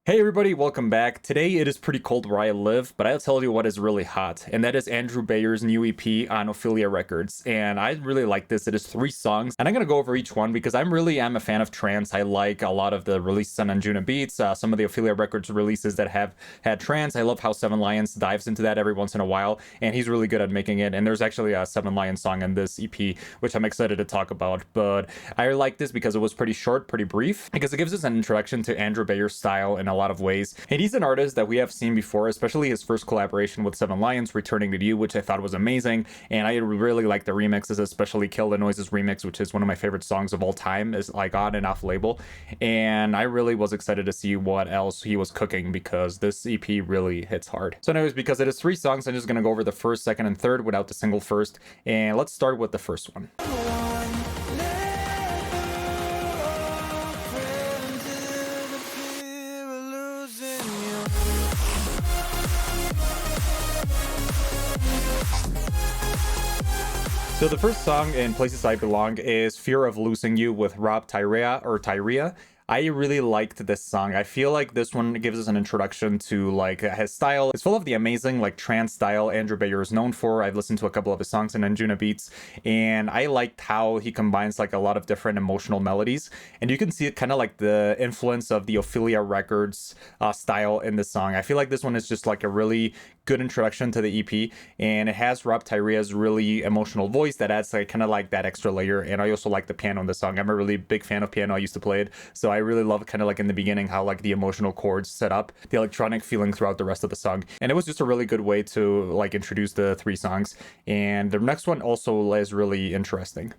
Hey everybody, welcome back. Today it is pretty cold where I live, but I'll tell you what is really hot, and that is Andrew Bayer's new EP on Ophelia Records. And I really like this. It is 3 songs, and I'm gonna go over each one because I am a fan of trance. I like a lot of the releases on NGHTMRE, some of the Ophelia Records releases that have had trance. I love how Seven Lions dives into that every once in a while, and he's really good at making it. And there's actually a Seven Lions song in this EP, which I'm excited to talk about. But I like this because it was pretty short, pretty brief, because it gives us an introduction to Andrew Bayer's style in a lot of ways. And he's an artist that we have seen before, especially his first collaboration with Seven Lions, Returning to You, which I thought was amazing. And I really like the remixes, especially Kill the Noises remix, which is one of my favorite songs of all time, is like on and off label. And I really was excited to see what else he was cooking because this EP really hits hard. So anyways, because it is 3 songs, I'm just gonna go over the first, second, and third without the single first. And let's start with the first one. So the first song in Places I Belong is Fear of Losing You with Tob Tirea. I really liked this song. I feel like this one gives us an introduction to like his style. It's full of the amazing like trance style Andrew Bayer is known for. I've listened to a couple of his songs in NGHTMRE, and I liked how he combines like a lot of different emotional melodies. And you can see it kind of like the influence of the Ophelia Records style in this song. I feel like this one is just like a really good introduction to the EP, and it has Tob Tirea's really emotional voice that adds like kind of like that extra layer. And I also like the piano in the song. I'm a really big fan of piano. I used to play it, so I really love kind of like in the beginning how like the emotional chords set up the electronic feeling throughout the rest of the song. And it was just a really good way to like introduce the 3 songs. And the next one also is really interesting.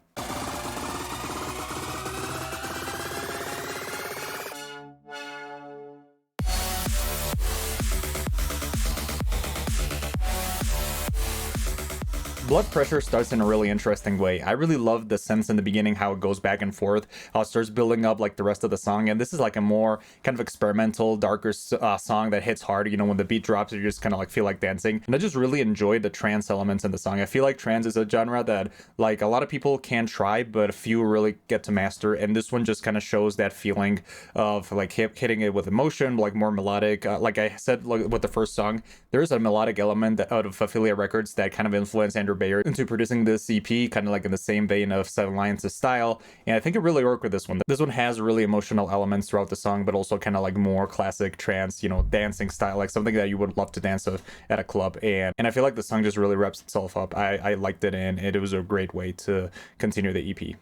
Blood Pressure starts in a really interesting way. I really love the sense in the beginning, how it goes back and forth, how it starts building up like the rest of the song. And this is like a more kind of experimental, darker song that hits hard. You know, when the beat drops, you just kind of like feel like dancing. And I just really enjoyed the trance elements in the song. I feel like trance is a genre that like a lot of people can try, but a few really get to master. And this one just kind of shows that feeling of like hitting it with emotion, like more melodic. Like I said, like, with the first song, there's a melodic element out of Ophelia Records that kind of influenced Andrew Bayer into producing this EP, kind of like in the same vein of Seven Lions' style. And I think it really worked with this one. This one has really emotional elements throughout the song, but also kind of like more classic trance, you know, dancing style, like something that you would love to dance with at a club. And I feel like the song just really wraps itself up. I liked it, and it was a great way to continue the EP.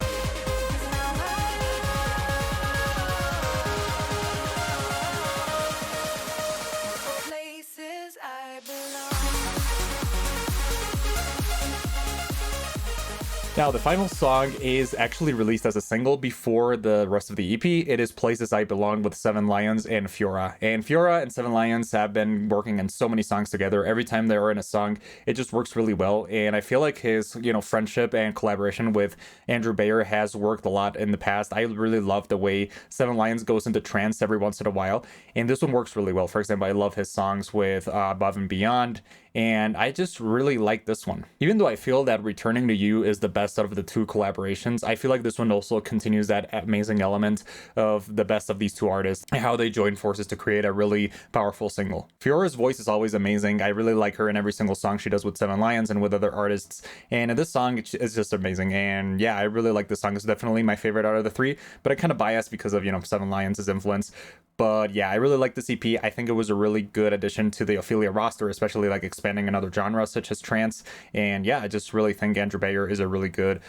Now, the final song is actually released as a single before the rest of the EP. It is Places I Belong with Seven Lions and Fiora. And Fiora and Seven Lions have been working on so many songs together. Every time they're in a song, it just works really well. And I feel like his, you know, friendship and collaboration with Andrew Bayer has worked a lot in the past. I really love the way Seven Lions goes into trance every once in a while. And this one works really well. For example, I love his songs with Above and Beyond. And I just really like this one. Even though I feel that Returning to You is the best out of the 2 collaborations, I feel like this one also continues that amazing element of the best of these 2 artists and how they join forces to create a really powerful single. Fiora's voice is always amazing. I really like her in every single song she does with Seven Lions and with other artists. And in this song, it's just amazing. And yeah, I really like this song. It's definitely my favorite out of the 3, but I kind of biased because of, you know, Seven Lions' influence. But yeah, I really like this EP. I think it was a really good addition to the Ophelia roster, especially like expanding another genre such as trance. And yeah, I just really think Andrew Bayer is a really good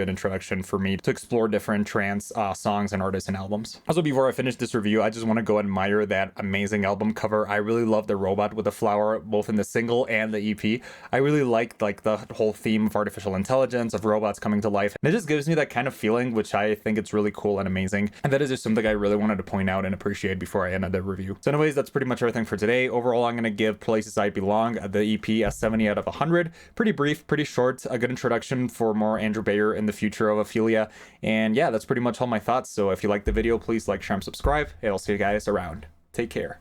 introduction for me to explore different trance songs and artists and albums. Also, before I finish this review, I just want to go admire that amazing album cover. I really love the robot with the flower, both in the single and the EP. I really liked like the whole theme of artificial intelligence, of robots coming to life. And it just gives me that kind of feeling, which I think it's really cool and amazing. And that is just something I really wanted to point out and appreciate before I ended the review. So anyways, that's pretty much everything for today. Overall, I'm going to give Places I Belong, the EP, a 70 out of 100. Pretty brief, pretty short, a good introduction for more Andrew Bayer in the future of Ophelia. And yeah, that's pretty much all my thoughts. So if you liked the video, please like, share, and subscribe. And I'll see you guys around. Take care.